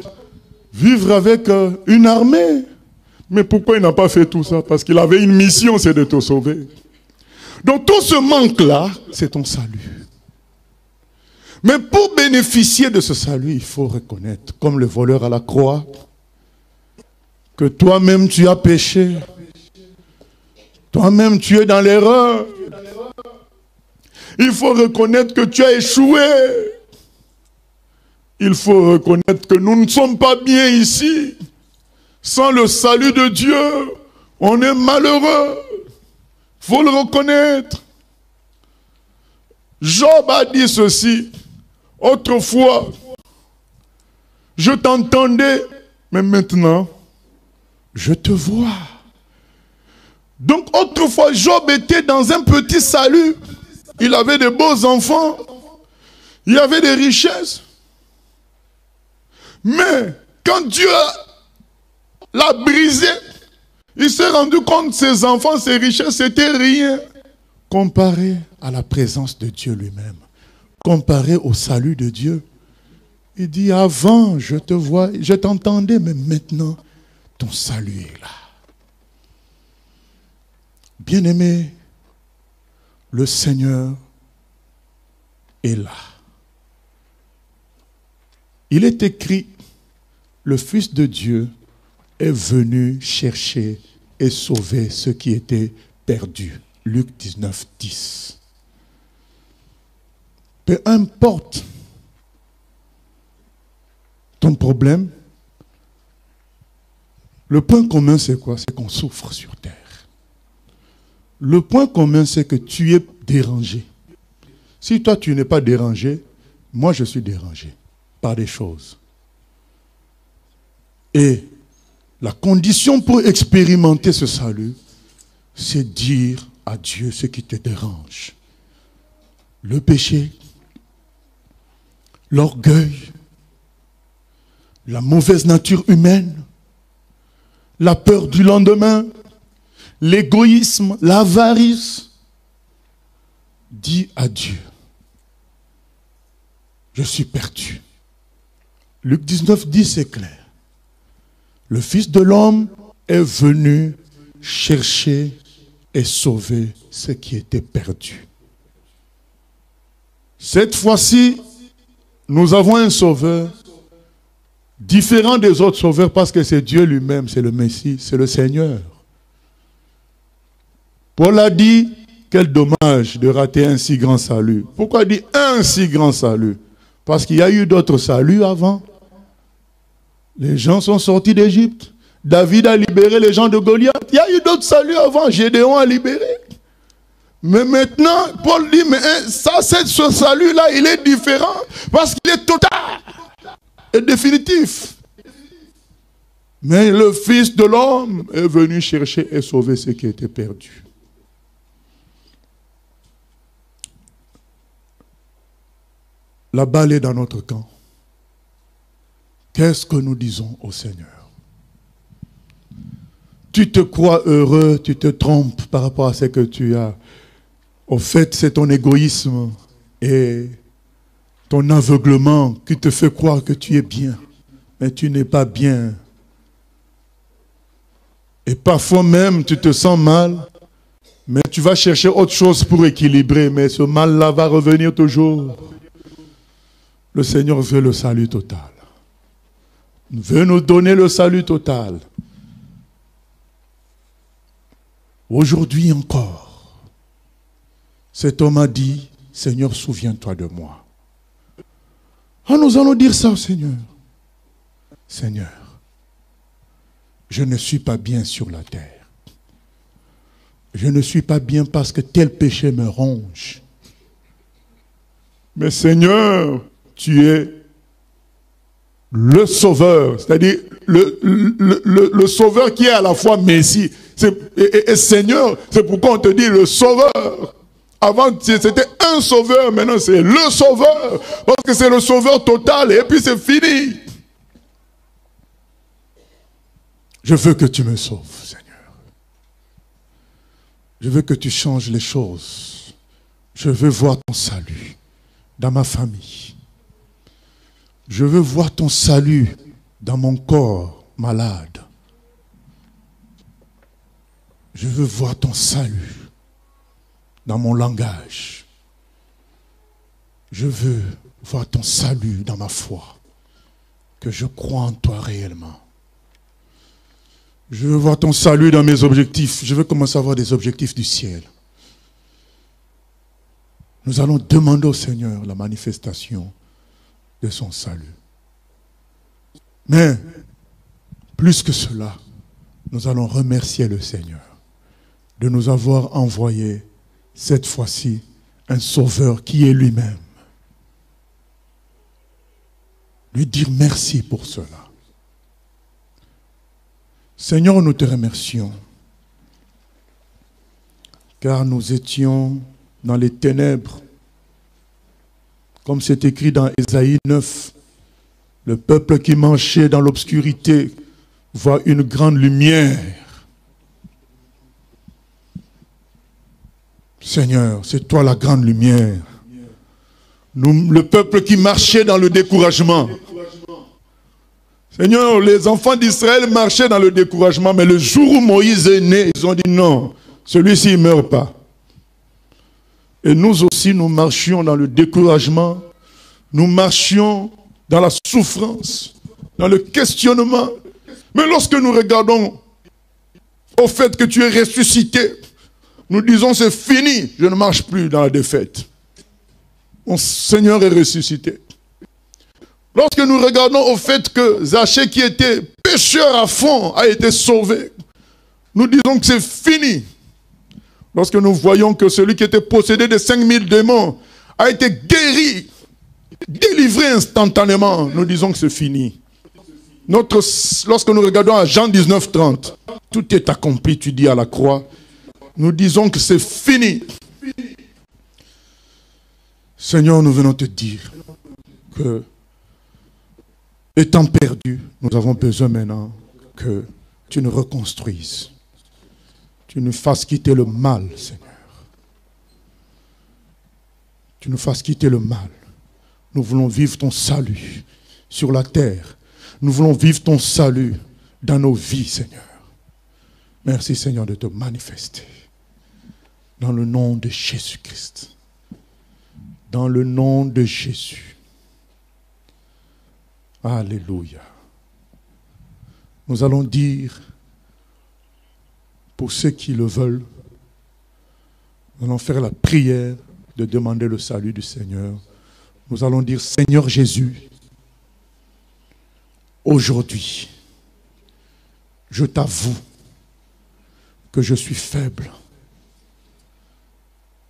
vivre avec une armée. Mais pourquoi il n'a pas fait tout ça? Parce qu'il avait une mission, c'est de te sauver. Donc tout ce manque-là, c'est ton salut. Mais pour bénéficier de ce salut, il faut reconnaître, comme le voleur à la croix, que toi-même tu as péché. Toi-même tu es dans l'erreur. Il faut reconnaître que tu as échoué. Il faut reconnaître que nous ne sommes pas bien ici. Sans le salut de Dieu, on est malheureux. Il faut le reconnaître. Job a dit ceci. Autrefois, je t'entendais, mais maintenant, je te vois. Donc autrefois, Job était dans un petit salut. Il avait de beaux enfants. Il avait des richesses. Mais quand Dieu l'a brisé, il s'est rendu compte que ses enfants, ses richesses, c'était rien comparé à la présence de Dieu lui-même. Comparé au salut de Dieu. Il dit, avant, je te vois, je t'entendais, mais maintenant, ton salut est là. Bien-aimé, le Seigneur est là. Il est écrit, le Fils de Dieu est venu chercher et sauver ceux qui étaient perdus. Luc 19, 10. Peu importe ton problème, le point commun c'est quoi? C'est qu'on souffre sur terre. Le point commun c'est que tu es dérangé. Si toi tu n'es pas dérangé, moi je suis dérangé par des choses. Et la condition pour expérimenter ce salut, c'est dire à Dieu ce qui te dérange. Le péché, l'orgueil, la mauvaise nature humaine, la peur du lendemain, l'égoïsme, l'avarice. Dis à Dieu, je suis perdu. Luc 19, 10, c'est clair. Le Fils de l'homme est venu chercher et sauver ce qui était perdu. Cette fois-ci, nous avons un sauveur différent des autres sauveurs parce que c'est Dieu lui-même, c'est le Messie, c'est le Seigneur. Paul a dit, quel dommage de rater un si grand salut. Pourquoi il dit un si grand salut? Parce qu'il y a eu d'autres saluts avant. Les gens sont sortis d'Égypte. David a libéré les gens de Goliath. Il y a eu d'autres saluts avant. Gédéon a libéré. Mais maintenant, Paul dit, mais ce salut-là, il est différent parce qu'il est total et définitif. Mais le Fils de l'homme est venu chercher et sauver ceux qui étaient perdus. La balle est dans notre camp. Qu'est-ce que nous disons au Seigneur? Tu te crois heureux, tu te trompes par rapport à ce que tu as. Au fait, c'est ton égoïsme et ton aveuglement qui te fait croire que tu es bien. Mais tu n'es pas bien. Et parfois même, tu te sens mal, mais tu vas chercher autre chose pour équilibrer. Mais ce mal-là va revenir toujours. Le Seigneur veut le salut total. Il veut nous donner le salut total. Aujourd'hui encore, cet homme a dit, Seigneur, souviens-toi de moi. Ah, nous allons dire ça au Seigneur. Seigneur, je ne suis pas bien sur la terre. Je ne suis pas bien parce que tel péché me ronge. Mais Seigneur, tu es le sauveur, c'est-à-dire le sauveur qui est à la fois Messie et Seigneur. C'est pourquoi on te dit le sauveur. Avant c'était un sauveur, maintenant c'est le sauveur, parce que c'est le sauveur total et puis c'est fini. Je veux que tu me sauves, Seigneur. Je veux que tu changes les choses. Je veux voir ton salut dans ma famille. Je veux voir ton salut dans mon corps malade. Je veux voir ton salut dans mon langage. Je veux voir ton salut dans ma foi. Que je crois en toi réellement. Je veux voir ton salut dans mes objectifs. Je veux commencer à avoir des objectifs du ciel. Nous allons demander au Seigneur la manifestation de son salut. Mais, plus que cela, nous allons remercier le Seigneur de nous avoir envoyé cette fois-ci un sauveur qui est lui-même. Lui dire merci pour cela. Seigneur, nous te remercions, car nous étions dans les ténèbres, comme c'est écrit dans Ésaïe 9, le peuple qui marchait dans l'obscurité voit une grande lumière. Seigneur, c'est toi la grande lumière. le peuple qui marchait dans le découragement. Seigneur, les enfants d'Israël marchaient dans le découragement, mais le jour où Moïse est né, ils ont dit non, celui-ci ne meurt pas. Et nous aussi, nous marchions dans le découragement, nous marchions dans la souffrance, dans le questionnement. Mais lorsque nous regardons au fait que tu es ressuscité, nous disons c'est fini, je ne marche plus dans la défaite. Mon Seigneur est ressuscité. Lorsque nous regardons au fait que Zachée, qui était pécheur à fond, a été sauvé, nous disons que c'est fini. Lorsque nous voyons que celui qui était possédé de 5000 démons a été guéri, délivré instantanément, nous disons que c'est fini. Lorsque nous regardons à Jean 19, 30, tout est accompli, tu dis à la croix, nous disons que c'est fini. Seigneur, nous venons te dire que, étant perdus, nous avons besoin maintenant que tu nous reconstruises. Tu nous fasses quitter le mal, Seigneur. Tu nous fasses quitter le mal. Nous voulons vivre ton salut sur la terre. Nous voulons vivre ton salut dans nos vies, Seigneur. Merci, Seigneur, de te manifester. Dans le nom de Jésus-Christ. Dans le nom de Jésus. Alléluia. Nous allons dire, pour ceux qui le veulent, nous allons faire la prière de demander le salut du Seigneur. Nous allons dire, Seigneur Jésus, aujourd'hui, je t'avoue que je suis faible.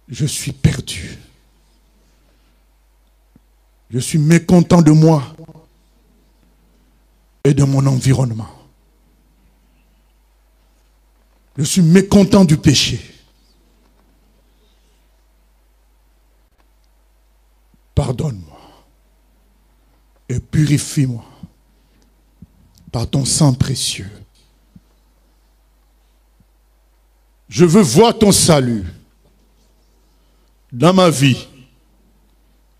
Je suis perdu. Je suis mécontent de moi et de mon environnement. Je suis mécontent du péché. Pardonne-moi et purifie-moi par ton sang précieux. Je veux voir ton salut dans ma vie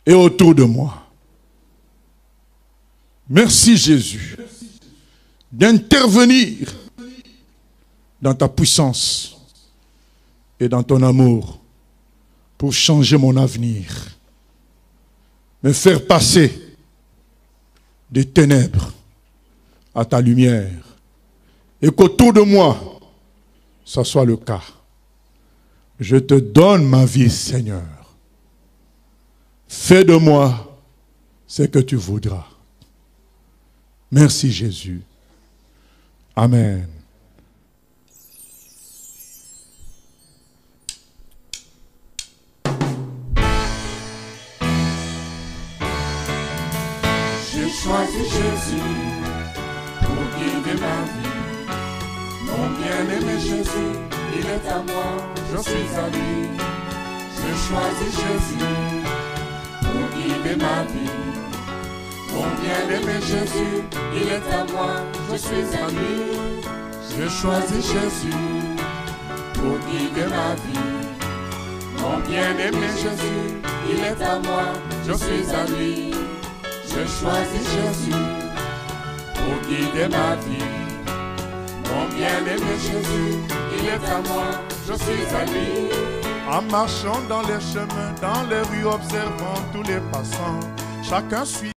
et autour de moi. Merci Jésus d'intervenir dans ta puissance et dans ton amour pour changer mon avenir, me faire passer des ténèbres à ta lumière et qu'autour de moi, ça soit le cas. Je te donne ma vie, Seigneur. Fais de moi ce que tu voudras. Merci Jésus. Amen. J'ai choisi Jésus pour guider ma vie. Mon bien-aimé Jésus, il est à moi, je suis à lui. J'ai choisi Jésus pour guider ma vie. Mon bien-aimé Jésus, il est à moi, je suis à lui. J'ai choisi Jésus pour guider ma vie. Mon bien-aimé Jésus, il est à moi, je suis à lui. J'ai choisi Jésus pour guider ma vie. Mon bien-aimé Jésus, il est à moi, je suis à lui. En marchant dans les chemins, dans les rues, observant tous les passants, chacun suit